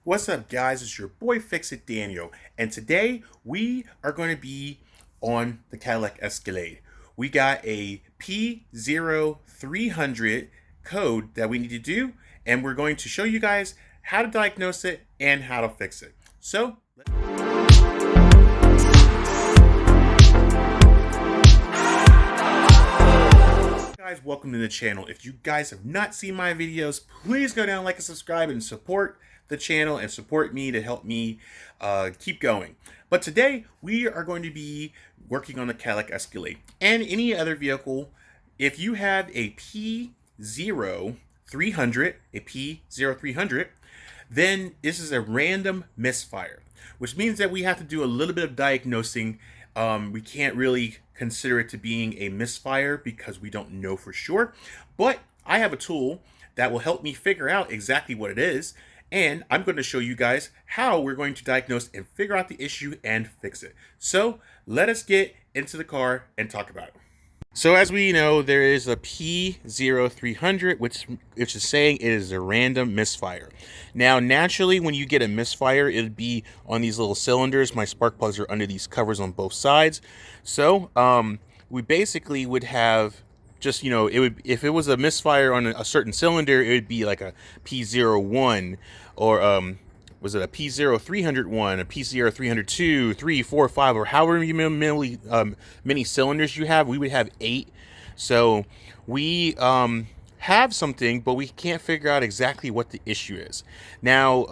What's up, guys? It's your boy Fix It Daniel, and today we are going to be on the Cadillac Escalade. We got a P0300 code that we need to do, and we're going to show you guys how to diagnose it and how to fix it. So, guys, welcome to the channel. If you guys have not seen my videos, please go down, like and subscribe, and support the channel and support me to help me keep going. But today we are going to be working on the Cadillac Escalade and any other vehicle. If you have a P0300, then this is a random misfire, which means that we have to do a little bit of diagnosing. We can't really consider it to being a misfire because we don't know for sure, but I have a tool that will help me figure out exactly what it is, and I'm going to show you guys how we're going to diagnose and figure out the issue and fix it. So let us get into the car and talk about it. So as we know, there is a P0300, which is saying it is a random misfire. Now, naturally, when you get a misfire, it'd be on these little cylinders. My spark plugs are under these covers on both sides. So we basically would have just, it would, if it was a misfire on a certain cylinder, it would be like a P01 or was it a P0301, a P0302, 3, 4, 5, or however many cylinders you have. We would have 8. So we have something, but we can't figure out exactly what the issue is. Now,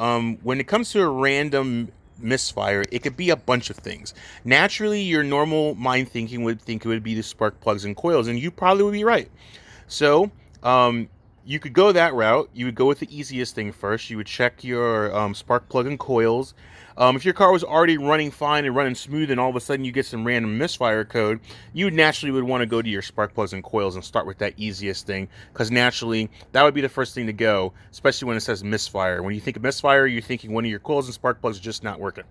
when it comes to a random misfire, it could be a bunch of things. Naturally, your normal mind thinking would think it would be the spark plugs and coils, and you probably would be right. So you could go that route. You would go with the easiest thing first. You would check your spark plug and coils. If your car was already running fine and running smooth, and all of a sudden you get some random misfire code, you naturally would want to go to your spark plugs and coils and start with that easiest thing, because naturally that would be the first thing to go, especially when it says misfire. When you think of misfire, you're thinking one of your coils and spark plugs are just not working.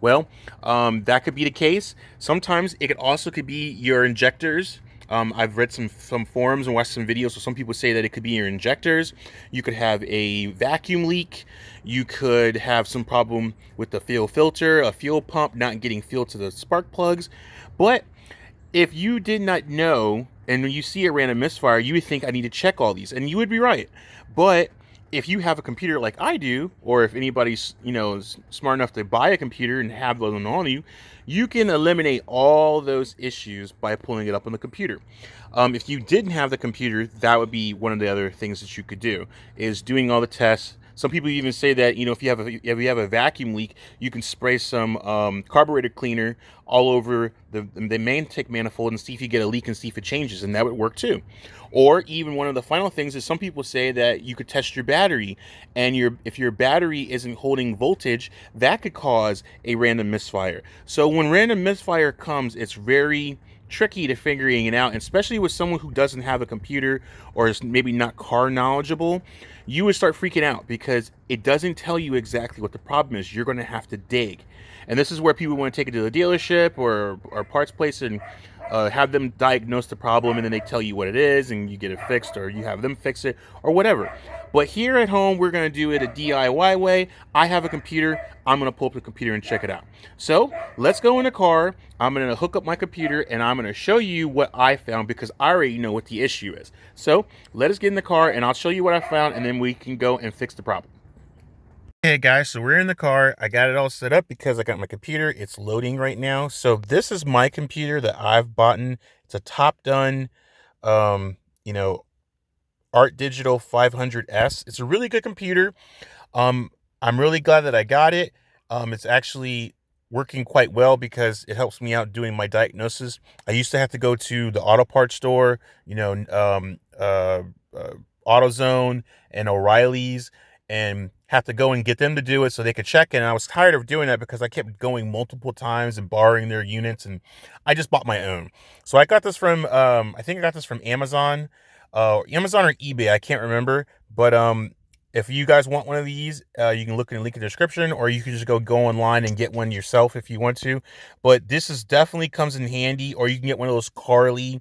Well, that could be the case. Sometimes it could be your injectors. I've read some forums and watched some videos, so some people say that it could be your injectors. You could have a vacuum leak. You could have some problem with the fuel filter, a fuel pump not getting fuel to the spark plugs. But if you did not know, and when you see a random misfire, you would think, I need to check all these, and you would be right. But if you have a computer like I do, or if anybody's is smart enough to buy a computer and have those on you, you can eliminate all those issues by pulling it up on the computer. If you didn't have the computer, that would be one of the other things that you could do, is doing all the tests. Some people even say that if you have a vacuum leak, you can spray some carburetor cleaner all over the main intake manifold and see if you get a leak and see if it changes, and that would work too. Or even one of the final things is some people say that you could test your battery, and if your battery isn't holding voltage, that could cause a random misfire. So when random misfire comes, it's very tricky to figuring it out, especially with someone who doesn't have a computer or is maybe not car knowledgeable. You would start freaking out because it doesn't tell you exactly what the problem is. You're going to have to dig, and this is where people want to take it to the dealership or parts place and have them diagnose the problem, and then they tell you what it is, and you get it fixed, or you have them fix it, or whatever. But here at home, we're going to do it a DIY way. I have a computer. I'm going to pull up the computer and check it out. So let's go in the car. I'm going to hook up my computer, and I'm going to show you what I found, because I already know what the issue is. So let us get in the car, and I'll show you what I found, and then we can go and fix the problem. Hey guys, so we're in the car. I got it all set up because I got my computer. It's loading right now. So this is my computer that I've bought. It's a top done, Art Digital 500S. It's a really good computer. I'm really glad that I got it. It's actually working quite well because it helps me out doing my diagnosis. I used to have to go to the auto parts store, AutoZone and O'Reilly's, and have to go and get them to do it so they could check it. And I was tired of doing that because I kept going multiple times and borrowing their units, and I just bought my own. So I got this from, I think I got this from Amazon or eBay. I can't remember. But if you guys want one of these, you can look in the link in the description, or you can just go online and get one yourself if you want to. But this is definitely comes in handy, or you can get one of those Carly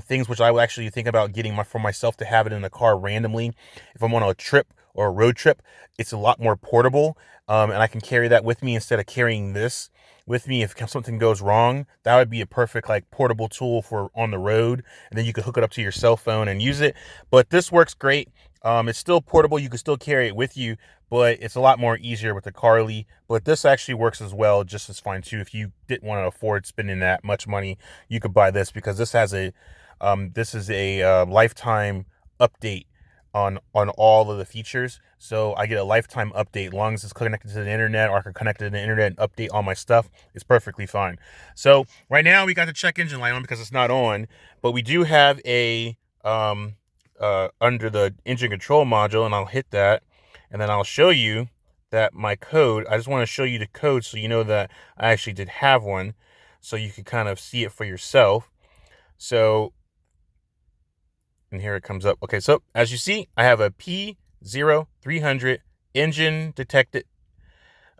things, which I will actually think about getting for myself to have it in the car randomly if I'm on a trip or a road trip, it's a lot more portable, and I can carry that with me instead of carrying this with me. If something goes wrong, that would be a perfect like portable tool for on the road, and then you could hook it up to your cell phone and use it. But this works great. It's still portable. You can still carry it with you, but it's a lot more easier with the Carly. But this actually works as well, just as fine too. If you didn't want to afford spending that much money, you could buy this, because this has a this is a lifetime update on all of the features. So I get a lifetime update as long as it's connected to the internet, or I can connect to the internet and update all my stuff. It's perfectly fine. So right now we got the check engine light on because it's not on, but we do have a under the engine control module, and I'll hit that, and then I'll show you that my code. I just want to show you the code so you know that I actually did have one, so you can kind of see it for yourself. So, and here it comes up. Okay, so as you see, I have a P0300 engine detected.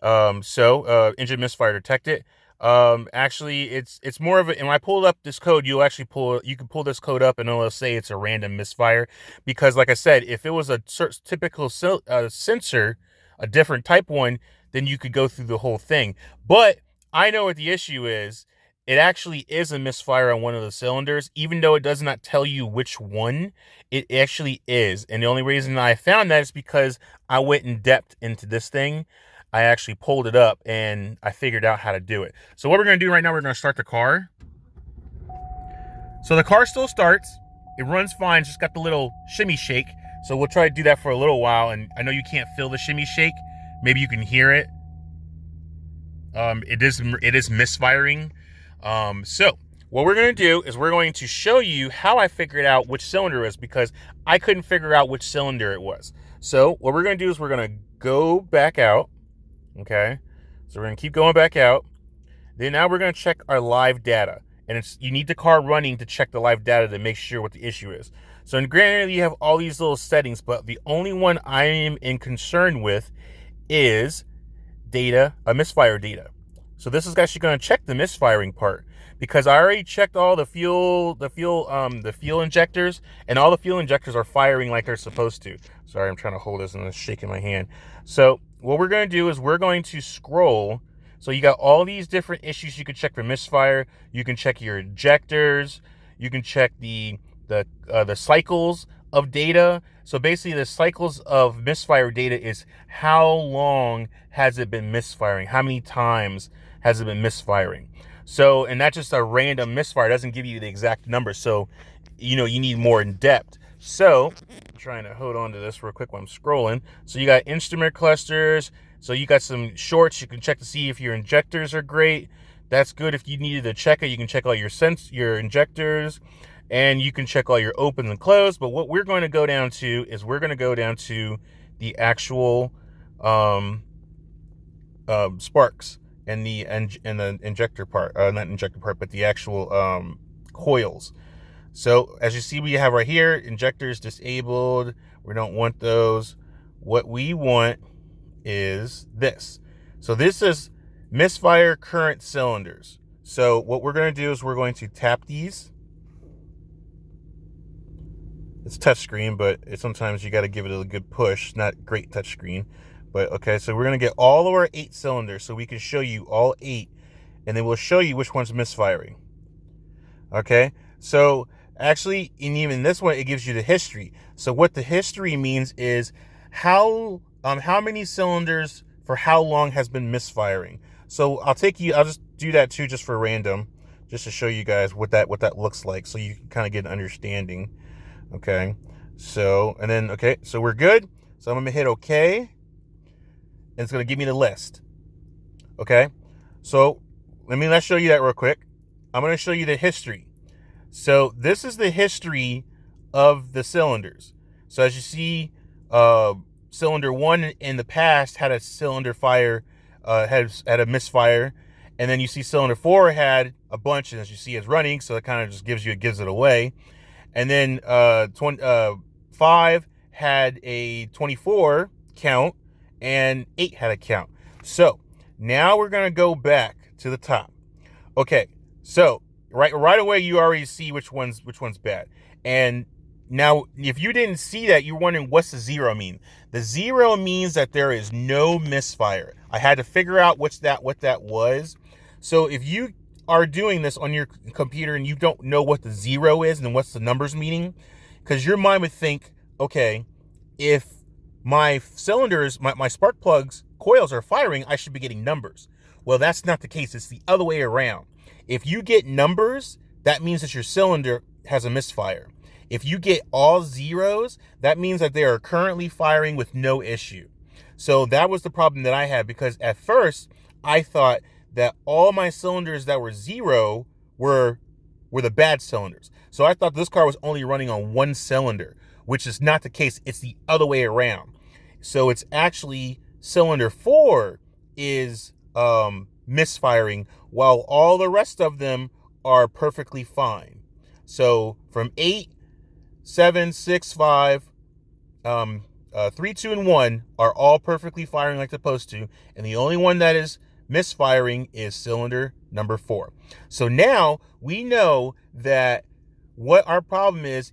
Engine misfire detected. Actually, it's more of a, and when I pulled up this code, you can pull this code up and it'll say it's a random misfire, because like I said, if it was a typical sensor, a different type one, then you could go through the whole thing. But I know what the issue is. It actually is a misfire on one of the cylinders, even though it does not tell you which one. It actually is. And the only reason I found that is because I went in depth into this thing. I actually pulled it up and I figured out how to do it. So what we're going to do right now, we're going to start the car. So the car still starts. It runs fine. It's just got the little shimmy shake. So we'll try to do that for a little while. And I know you can't feel the shimmy shake. Maybe you can hear it. It is misfiring. So what we're going to do is we're going to show you how I figured out which cylinder it was, because I couldn't figure out which cylinder it was. So what we're going to do is we're going to go back out. Okay, so we're going to keep going back out. Then now we're going to check our live data. And you need the car running to check the live data to make sure what the issue is. So in granted, you have all these little settings, but the only one I am in concern with is data, misfire data. So this is actually going to check the misfiring part, because I already checked all the fuel injectors, and all the fuel injectors are firing like they're supposed to. Sorry, I'm trying to hold this and it's shaking my hand. So what we're going to do is we're going to scroll. So you got all these different issues you can check for misfire. You can check your injectors. You can check the cycles of data. So basically the cycles of misfire data is how long has it been misfiring? How many times has it been misfiring? So, and that's just a random misfire. It doesn't give you the exact number. So, you need more in depth. So, I'm trying to hold on to this real quick while I'm scrolling. So you got instrument clusters. So you got some shorts. You can check to see if your injectors are great. That's good. If you needed to check it, you can check all your injectors, and you can check all your open and close. But what we're going to go down to is we're going to go down to the actual sparks and the injector part, not injector part, but the actual coils. So as you see, we have right here, injectors disabled. We don't want those. What we want is this. So this is misfire current cylinders. So what we're going to do is we're going to tap these. It's touchscreen, but sometimes you got to give it a good push. Not great touchscreen, but okay. So we're going to get all of our 8 cylinders so we can show you all 8, and then we'll show you which one's misfiring. Okay. So actually, in even this one, it gives you the history. So what the history means is how many cylinders for how long has been misfiring. So I'll just do that too, just for random, just to show you guys what that looks like, so you can kind of get an understanding. Okay. So, and then, okay, so we're good. So I'm going to hit okay, and it's going to give me the list. Okay. So let's show you that real quick. I'm going to show you the history. So this is the history of the cylinders. So as you see, cylinder 1 in the past had a cylinder fire, had a misfire, and then you see cylinder 4 had a bunch, and as you see, it's running, so it kind of just gives it away. And then 5 had a 24 count, and 8 had a count. So now we're gonna go back to the top. Okay, so right away you already see which one's bad, and now, if you didn't see that, you're wondering what's the 0 mean. The 0 means that there is no misfire. I had to figure out what that was. So if you are doing this on your computer and you don't know what the 0 is and what's the numbers meaning, because your mind would think, okay, if my cylinders, my spark plugs, coils are firing, I should be getting numbers. Well, that's not the case. It's the other way around. If you get numbers, that means that your cylinder has a misfire. If you get all zeros, that means that they are currently firing with no issue. So that was the problem that I had, because at first I thought that all my cylinders that were 0 were the bad cylinders. So I thought this car was only running on one cylinder, which is not the case. It's the other way around. So it's actually cylinder 4 is misfiring, while all the rest of them are perfectly fine. So from 8, 7, 6, 5, 3, 2, and 1 are all perfectly firing like they're supposed to, and the only one that is misfiring is cylinder number 4. So now we know that what our problem is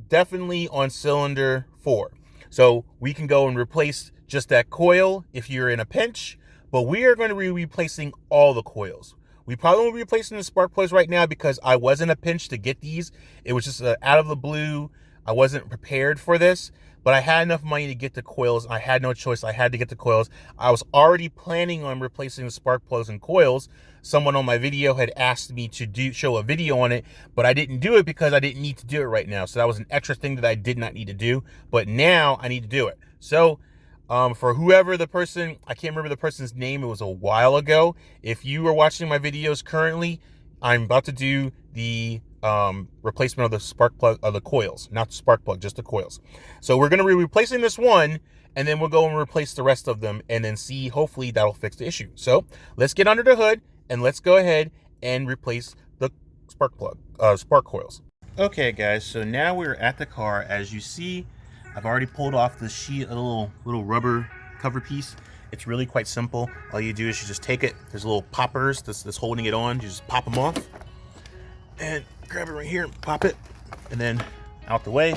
definitely on cylinder 4. So we can go and replace just that coil if you're in a pinch, but we are going to be replacing all the coils. We probably won't be replacing the spark plugs right now because I was in a pinch to get these. It was just out of the blue. I wasn't prepared for this, but I had enough money to get the coils. I had no choice. I had to get the coils. I was already planning on replacing the spark plugs and coils. Someone on my video had asked me to show a video on it, but I didn't do it because I didn't need to do it right now. So that was an extra thing that I did not need to do, but now I need to do it. So for whoever the person, I can't remember the person's name, it was a while ago. If you are watching my videos currently, I'm about to do the replacement of the spark plug, of the coils, not the spark plug, just the coils. So we're going to be replacing this one, and then we'll go and replace the rest of them, and then see, hopefully that'll fix the issue. So let's get under the hood, and let's go ahead and replace the spark coils. Okay guys, so now we're at the car. As you see, I've already pulled off the sheet, a little rubber cover piece. It's really quite simple. All you do is you just take it. There's little poppers that's holding it on. You just pop them off and grab it right here, pop it, and then out the way.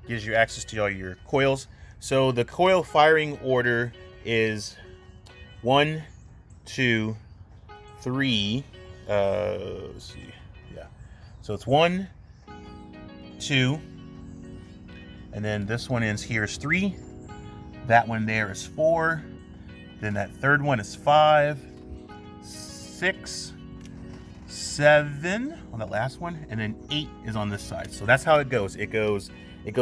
Gives you access to all your coils. So the coil firing order is 1, 2, 3. Let's see. Yeah. So it's 1, 2. And then this one is here is 3. That one there is 4. Then that third one is 5, 6, 7 on that last one, and then 8 is on this side. So that's how it goes. It goes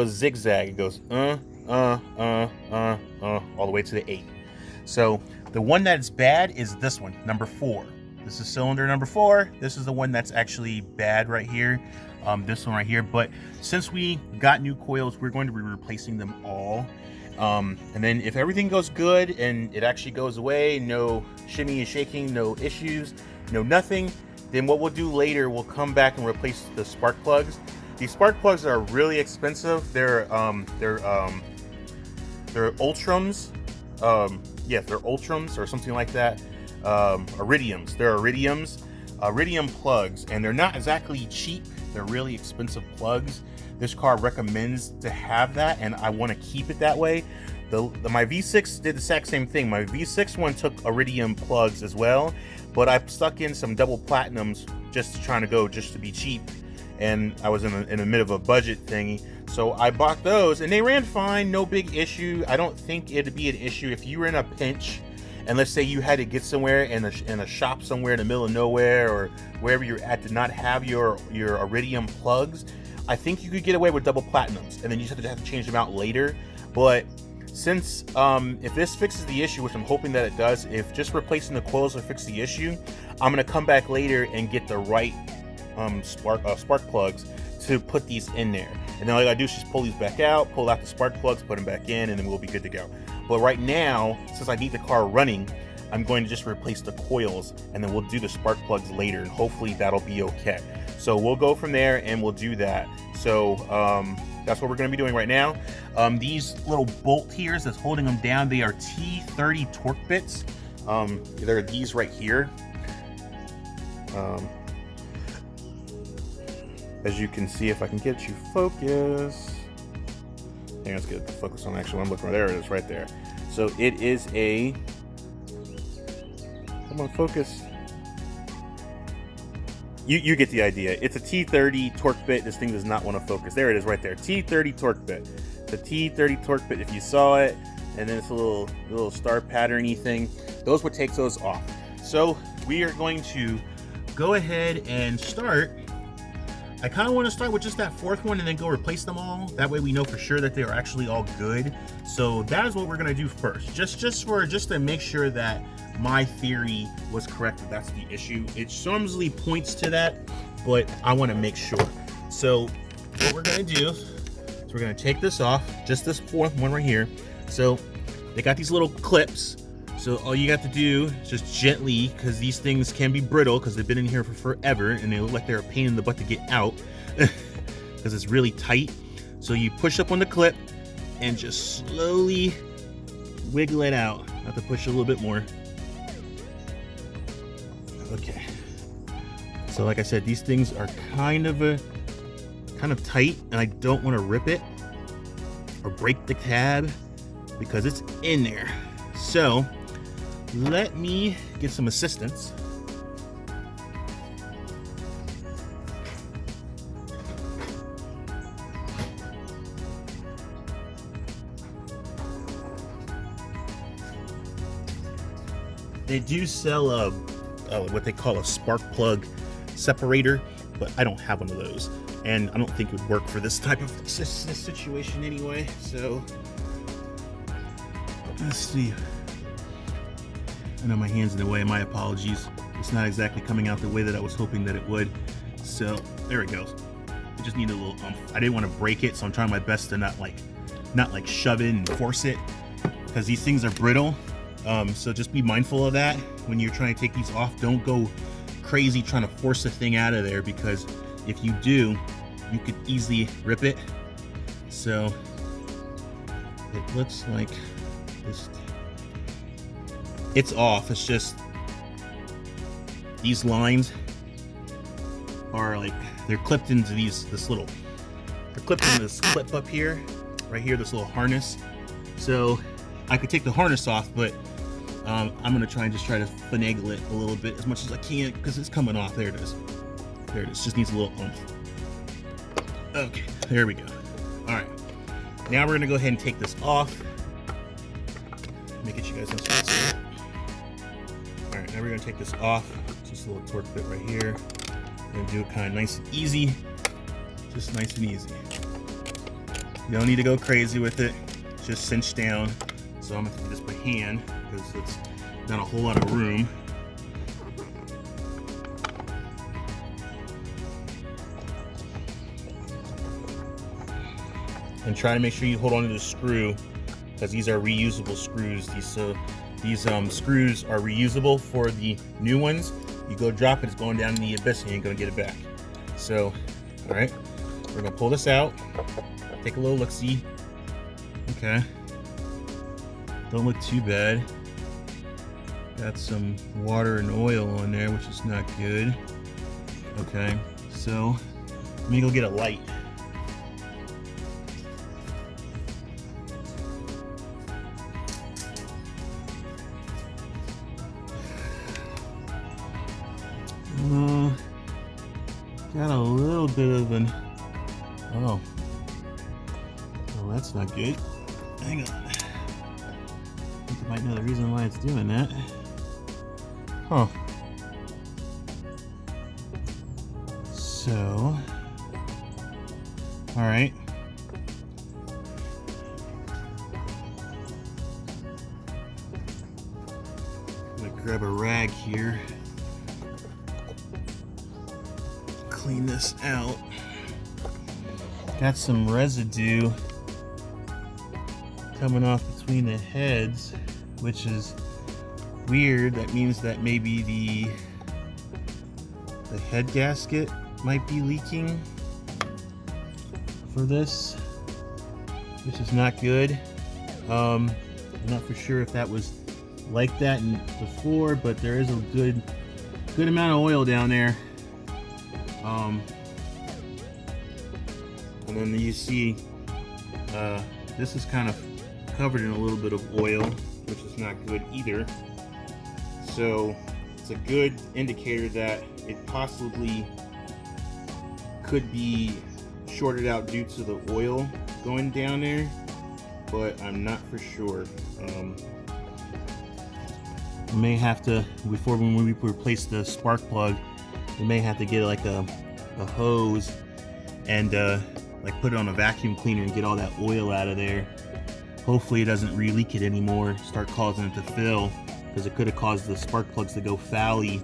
zigzag. It goes all the way to the 8. So the one that's bad is this one, number 4. This is cylinder number 4. This is the one that's actually bad right here. This one right here. But since we got new coils, we're going to be replacing them all. And then if everything goes good and it actually goes away, no shimmy and shaking, no issues, no nothing, then what we'll do later, we'll come back and replace the spark plugs. These spark plugs are really expensive. They're Ultrums. Yeah, they're Ultrums or something like that. Iridiums. They're Iridium plugs, and they're not exactly cheap. They're really expensive plugs. This car recommends to have that, and I want to keep it that way. My V6 did the exact same thing. My V6 one took Iridium plugs as well, but I stuck in some double platinums just to be cheap, and I was in the middle of a budget thingy. So I bought those, and they ran fine, no big issue. I don't think it'd be an issue if you were in a pinch, and let's say you had to get somewhere in a shop somewhere in the middle of nowhere, or wherever you're at, did not have your Iridium plugs. I think you could get away with double platinums, and then you just have to change them out later. But since if this fixes the issue, which I'm hoping that it does, if just replacing the coils will fix the issue, I'm gonna come back later and get the right spark plugs to put these in there. And then all I gotta do is just pull these back out, pull out the spark plugs, put them back in, and then we'll be good to go. But right now, since I need the car running, I'm going to just replace the coils, and then we'll do the spark plugs later, and hopefully that'll be okay. So we'll go from there and we'll do that. So that's what we're going to be doing right now. These little bolt heres that's holding them down, they are T30 torque bits. They're these right here. As you can see, if I can get you focus. Hang on, let's get the focus on actually. I'm looking, there it is, right there. So it is a, come on, focus. You get the idea. It's a T30 torque bit. This thing does not want to focus. There it is right there. T30 torque bit. The T30 torque bit, if you saw it, and then it's a little star pattern-y thing. Those would take those off. So we are going to go ahead and start. I kind of want to start with just that fourth one and then go replace them all. That way we know for sure that they are actually all good. So that is what we're going to do first. Just to make sure that my theory was correct, that that's the issue. It clumsily points to that, but I want to make sure. So what we're going to do is we're going to take this off, just this fourth one right here. So they got these little clips. So all you got to do is just gently, because these things can be brittle because they've been in here for forever and they look like they're a pain in the butt to get out because it's really tight. So you push up on the clip and just slowly wiggle it out. I have to push a little bit more. Okay. So like I said, these things are kind of tight, and I don't want to rip it or break the tab because it's in there. So let me get some assistance. They do sell what they call a spark plug separator, but I don't have one of those, and I don't think it would work for this type of situation anyway. So let's see. I know my hand's in the way, my apologies. It's not exactly coming out the way that I was hoping that it would. So there it goes. I just need a little I didn't want to break it, so I'm trying my best to not like shove it and force it, because these things are brittle. So just be mindful of that when you're trying to take these off. Don't go crazy trying to force the thing out of there, because if you do, you could easily rip it. So it looks like it's off. It's just these lines are like, they're clipped into they're clipped into this clip up here, right here, this little harness. So I could take the harness off, but I'm gonna try and finagle it a little bit as much as I can, because it's coming off. There it is. There it is. Just needs a little oomph. Okay, there we go. All right, now we're gonna go ahead and take this off. Let me get you guys on screen. All right, now we're gonna take this off. Just a little torque bit right here. We're gonna do it kind of nice and easy. Just nice and easy. You don't need to go crazy with it. Just cinch down. So I'm going to do this by hand because it's not a whole lot of room. And try to make sure you hold on to the screw, because these are reusable screws. These screws are reusable for the new ones. You go drop it, it's going down in the abyss and you ain't going to get it back. So, all right, we're going to pull this out, take a little look-see. Okay. Don't look too bad. Got some water and oil on there, which is not good. Okay, so let me go get a light. Got a little bit of an, oh, well, that's not good. Hang on. I think I might know the reason why it's doing that. Huh. So, all right. I'm gonna grab a rag here. Clean this out. Got some residue coming off between the heads, which is weird. That means that maybe the head gasket might be leaking for this, which is not good. I'm not for sure if that was like that before, but there is a good amount of oil down there. And then you see this is kind of covered in a little bit of oil, which is not good either. So it's a good indicator that it possibly could be shorted out due to the oil going down there, but I'm not for sure. We may have to, before when we replace the spark plug, we may have to get like a hose and like put it on a vacuum cleaner and get all that oil out of there. Hopefully it doesn't re-leak it anymore, start causing it to fill, because it could have caused the spark plugs to go foully.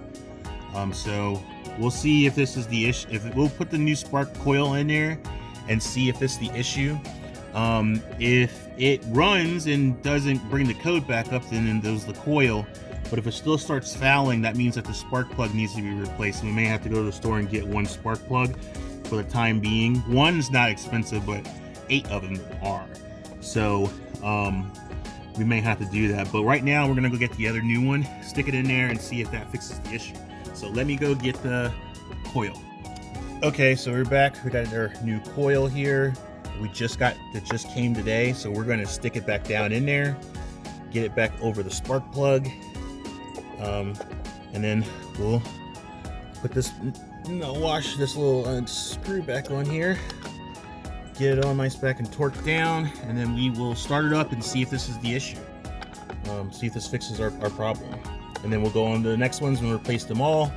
So we'll see if this is the issue. We'll put the new spark coil in there and see if this is the issue. If it runs and doesn't bring the code back up, then there's the coil. But if it still starts fouling, that means that the spark plug needs to be replaced. We may have to go to the store and get one spark plug for the time being. One's not expensive, but 8 of them are. So we may have to do that. But right now, we're gonna go get the other new one, stick it in there, and see if that fixes the issue. So let me go get the coil. Okay, so we're back. We got our new coil here. We just got, that just came today. So we're gonna stick it back down in there, get it back over the spark plug. And then we'll put this, wash this little screw back on here, get it all nice back and torqued down, and then we will start it up and see if this is the issue. See if this fixes our problem. And then we'll go on to the next ones and replace them all,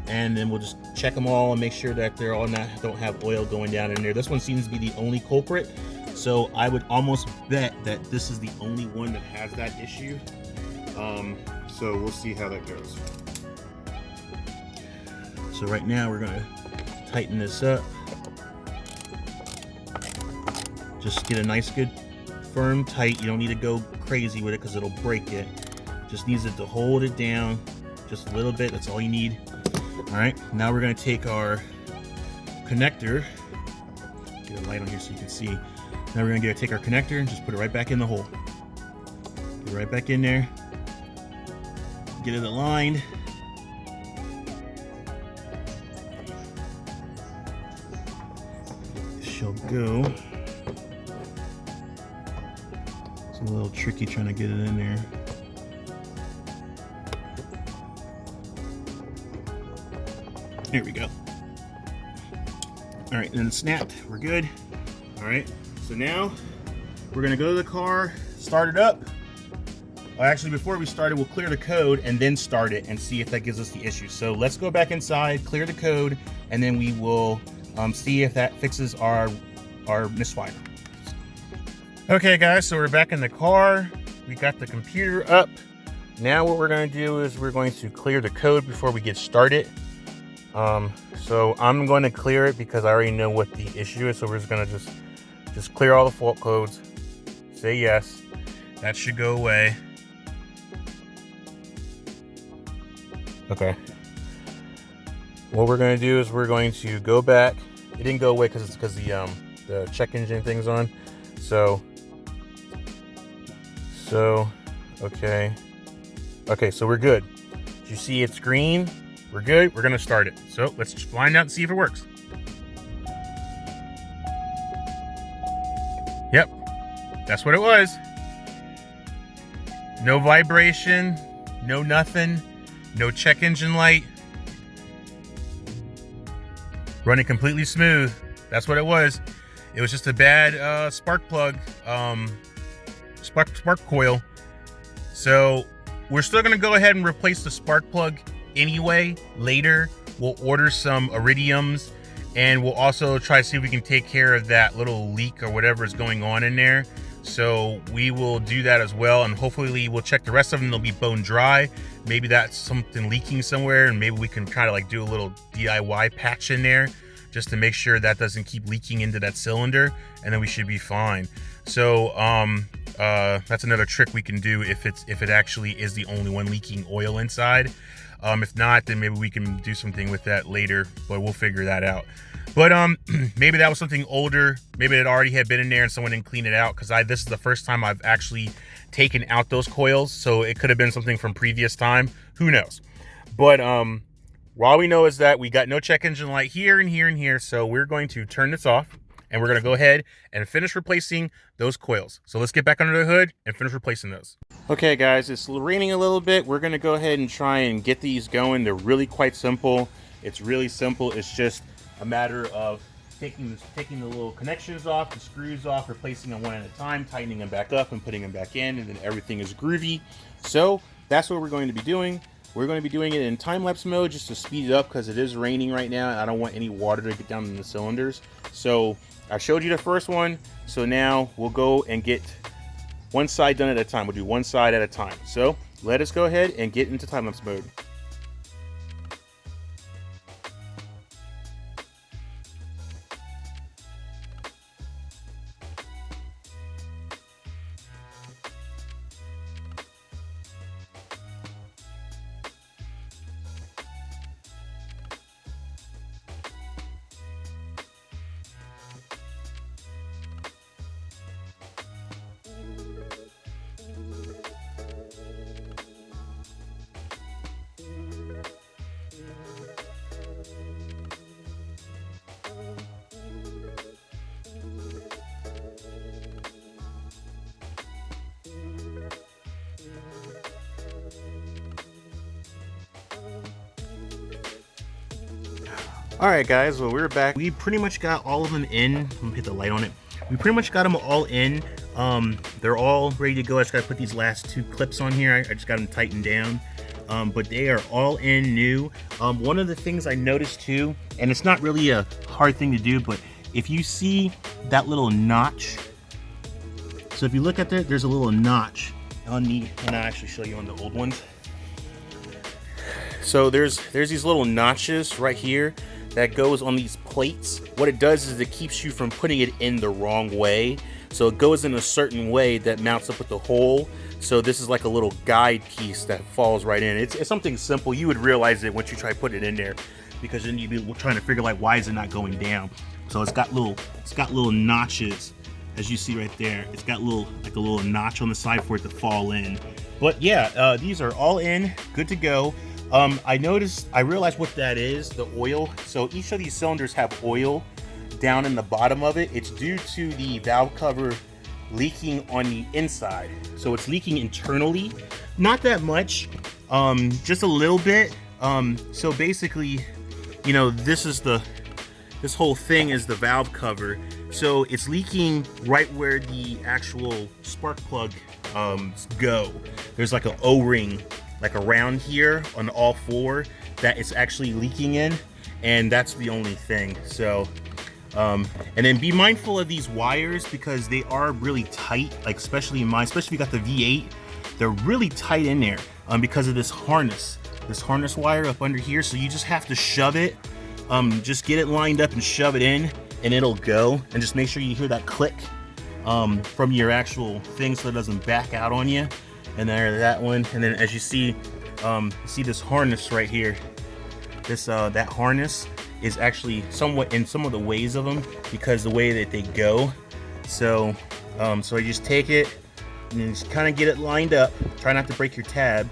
and then we'll just check them all and make sure that they're all don't have oil going down in there. This one seems to be the only culprit, so I would almost bet that this is the only one that has that issue. So we'll see how that goes. So right now we're gonna tighten this up. Just get a nice, good, firm, tight. You don't need to go crazy with it because it'll break it. Just needs it to hold it down just a little bit. That's all you need. All right, now we're gonna take our connector. Get a light on here so you can see. Now we're gonna take our connector and just put it right back in the hole. Get it right back in there. Get it aligned. She'll go. It's a little tricky trying to get it in there. There we go. All right, then it's snapped. We're good. All right, so now we're gonna go to the car, start it up. Actually, before we start it, we'll clear the code and then start it and see if that gives us the issue. So let's go back inside, clear the code, and then we will see if that fixes our misfire. Okay guys, so we're back in the car. We got the computer up. Now what we're gonna do is we're going to clear the code before we get started. So I'm going to clear it because I already know what the issue is. So we're just gonna just clear all the fault codes. Say yes. That should go away. Okay. What we're going to do is we're going to go back. It didn't go away because the check engine thing's on. So okay. Okay, so we're good. You see it's green. We're good. We're going to start it. So let's find out and see if it works. Yep. That's what it was. No vibration, no nothing. No check engine light. Running completely smooth. That's what it was. It was just a bad spark plug, spark coil. So we're still gonna go ahead and replace the spark plug anyway. Later, we'll order some iridiums, and we'll also try to see if we can take care of that little leak or whatever is going on in there. So we will do that as well, and hopefully we'll check the rest of them. They'll be bone dry. Maybe that's something leaking somewhere, and maybe we can kind of like do a little DIY patch in there just to make sure that doesn't keep leaking into that cylinder, and then we should be fine. So that's another trick we can do if it actually is the only one leaking oil inside. If not, then maybe we can do something with that later, but we'll figure that out. But maybe that was something older. Maybe it already had been in there and someone didn't clean it out, because this is the first time I've actually taken out those coils. So it could have been something from previous time. Who knows? But all we know is that we got no check engine light here and here and here. So we're going to turn this off. and we're gonna go ahead and finish replacing those coils. So let's get back under the hood and finish replacing those. Okay guys, it's raining a little bit. We're gonna go ahead and try and get these going. They're really quite simple. It's really simple. It's just a matter of taking the little connections off, the screws off, replacing them one at a time, tightening them back up and putting them back in, and then everything is groovy. So that's what we're going to be doing. We're going to be doing it in time-lapse mode just to speed it up because it is raining right now and I don't want any water to get down in the cylinders. So I showed you the first one, so now we'll go and get one side done at a time. We'll do one side at a time. So let us go ahead and get into time-lapse mode. Alright guys, well we're back. We pretty much got all of them in. I'm gonna hit the light on it. We pretty much got them all in. They're all ready to go. I just gotta put these last two clips on here. I just got them tightened down. But they are all in new. One of the things I noticed too, and it's not really a hard thing to do, but if you see that little notch, so if you look at that, there's a little notch on the, and I'll actually show you on the old ones. So there's these little notches right here that goes on these plates. What it does is it keeps you from putting it in the wrong way. So it goes in a certain way that mounts up with the hole. So this is like a little guide piece that falls right in. It's something simple. You would realize it once you try putting it in there, because then you'd be trying to figure like, why is it not going down? So it's got little notches, as you see right there. It's got a little notch on the side for it to fall in. But yeah, these are all in, good to go. I realized what that is, the oil. So each of these cylinders have oil down in the bottom of it. It's due to the valve cover leaking on the inside. So it's leaking internally, not that much, just a little bit. So basically, you know, this whole thing is the valve cover. So it's leaking right where the actual spark plug go. There's like an O-ring like around here on all four that it's actually leaking in, and that's the only thing. So and then be mindful of these wires because they are really tight, like especially in mine, especially if you got the V8, they're really tight in there because of this harness wire up under here. So you just have to shove it, just get it lined up and shove it in and it'll go. And just make sure you hear that click from your actual thing so it doesn't back out on you. And there, that one. And then as you see this harness right here, that harness is actually somewhat in some of the ways of them because the way that they go. So so I just take it and then just kind of get it lined up. Try not to break your tab,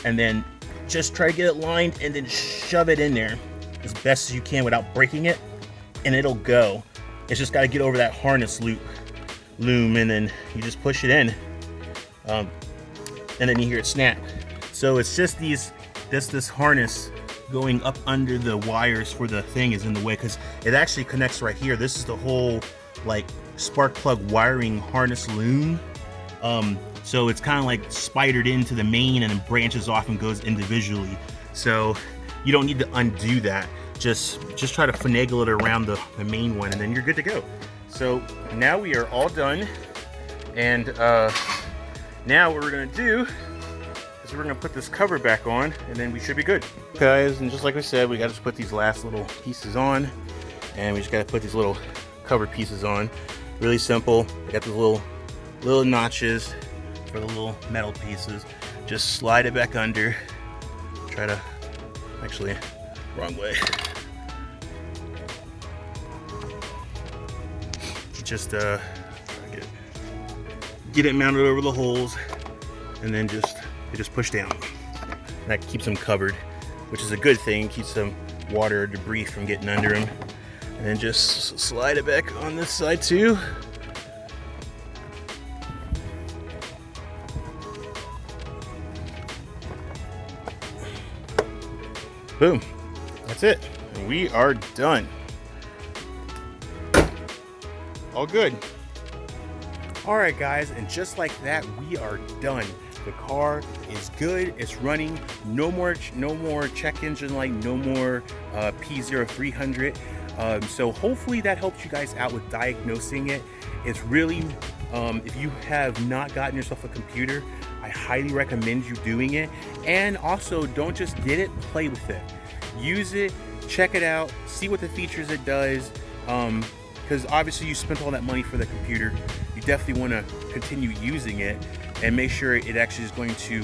and then just try to get it lined and then shove it in there as best as you can without breaking it, and it'll go. It's just got to get over that harness loom, and then you just push it in. And then you hear it snap. So it's just this harness going up under the wires for the thing is in the way, because it actually connects right here. This is the whole like spark plug wiring harness loom. So it's kind of like spidered into the main and then branches off and goes individually. So you don't need to undo that. Just try to finagle it around the main one, and then you're good to go. So now we are all done, and now what we're gonna do is we're gonna put this cover back on, and then we should be good. Guys, and just like we said, we gotta just put these last little pieces on, and we just gotta put these little cover pieces on. Really simple. I got these little notches for the little metal pieces. Just slide it back under. Try to, actually, wrong way. Just try to get it mounted over the holes, and then just push down. That keeps them covered, which is a good thing. Keeps some water or debris from getting under them. And then just slide it back on this side too. Boom. That's it. We are done. All good. All right, guys, and just like that, we are done. The car is good. It's running. No more check engine light. No more P0300. So hopefully that helps you guys out with diagnosing it. It's really, if you have not gotten yourself a computer, I highly recommend you doing it. And also, don't just get it, play with it. Use it, check it out, see what the features it does. Because obviously you spent all that money for the computer. You definitely want to continue using it and make sure it actually is going to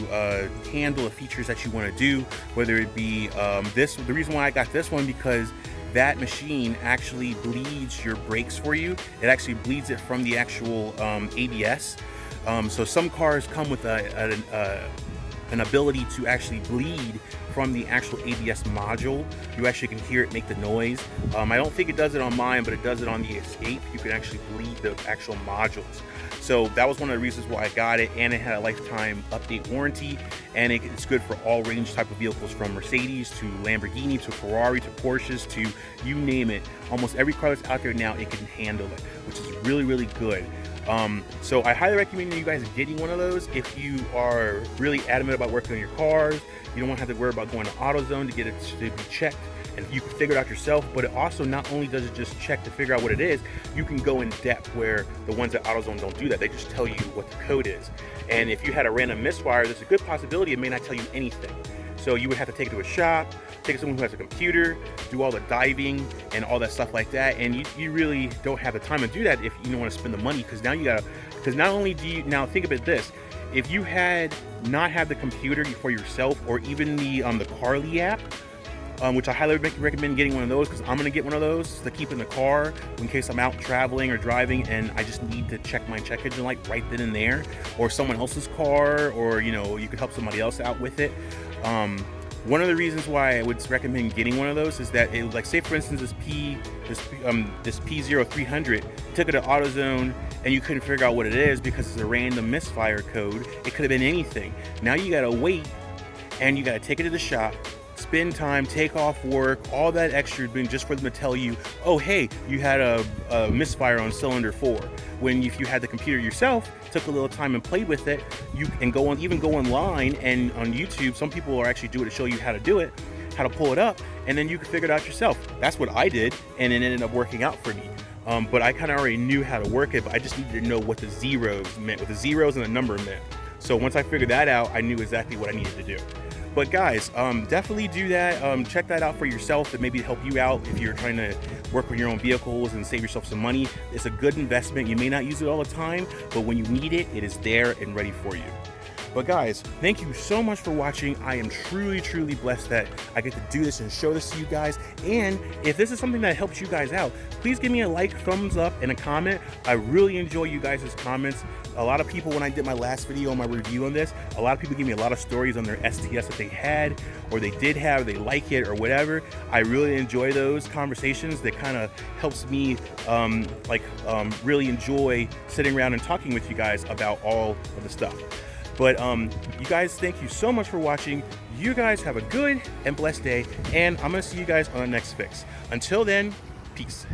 handle the features that you want to do, whether it be this. The reason why I got this one, because that machine actually bleeds your brakes for you. It actually bleeds it from the actual ABS. So some cars come with an ability to actually bleed from the actual ABS module. You actually can hear it make the noise. I don't think it does it on mine, but it does it on the Escape. You can actually bleed the actual modules. So that was one of the reasons why I got it, and it had a lifetime update warranty, and it's good for all range type of vehicles, from Mercedes to Lamborghini to Ferrari to Porsches to you name it. Almost every car that's out there now, it can handle it, which is really, really good. So I highly recommend you guys getting one of those if you are really adamant about working on your cars. You don't want to have to worry about going to AutoZone to get it to be checked, and you can figure it out yourself. But it also, not only does it just check to figure out what it is, you can go in depth, where the ones at AutoZone don't do that. They just tell you what the code is. And if you had a random misfire, there's a good possibility it may not tell you anything. So you would have to take it to a shop, take it to someone who has a computer, do all the diving and all that stuff like that. And you really don't have the time to do that if you don't want to spend the money, because now you gotta, because not only do you, now think about this, if you had not had the computer for yourself, or even the Carly app, which I highly recommend getting one of those, because I'm gonna get one of those to keep in the car in case I'm out traveling or driving and I just need to check my check engine light right then and there, or someone else's car, or you could help somebody else out with it. One of the reasons why I would recommend getting one of those is that, it, like, say for instance, this P0300, took it to AutoZone and you couldn't figure out what it is because it's a random misfire code. It could have been anything. Now you gotta wait, and you gotta take it to the shop, spend time, take off work, all that extra thing, just for them to tell you, oh hey, you had a misfire on cylinder 4. When if you had the computer yourself, took a little time and played with it, you can even go online, and on YouTube, some people are actually doing it to show you how to do it, how to pull it up, and then you can figure it out yourself. That's what I did, and it ended up working out for me. But I kind of already knew how to work it, but I just needed to know what the zeros meant, what the zeros and the number meant. So once I figured that out, I knew exactly what I needed to do. But guys, definitely do that. Check that out for yourself. It maybe help you out if you're trying to work with your own vehicles and save yourself some money. It's a good investment. You may not use it all the time, but when you need it, it is there and ready for you. But guys, thank you so much for watching. I am truly, truly blessed that I get to do this and show this to you guys. And if this is something that helps you guys out, please give me a like, thumbs up, and a comment. I really enjoy you guys' comments. A lot of people, when I did my last video on my review on this, a lot of people gave me a lot of stories on their STS that they had, or they did have, they like it, or whatever. I really enjoy those conversations. That kind of helps me really enjoy sitting around and talking with you guys about all of the stuff. But you guys, thank you so much for watching. You guys have a good and blessed day, and I'm gonna see you guys on the next fix. Until then, peace.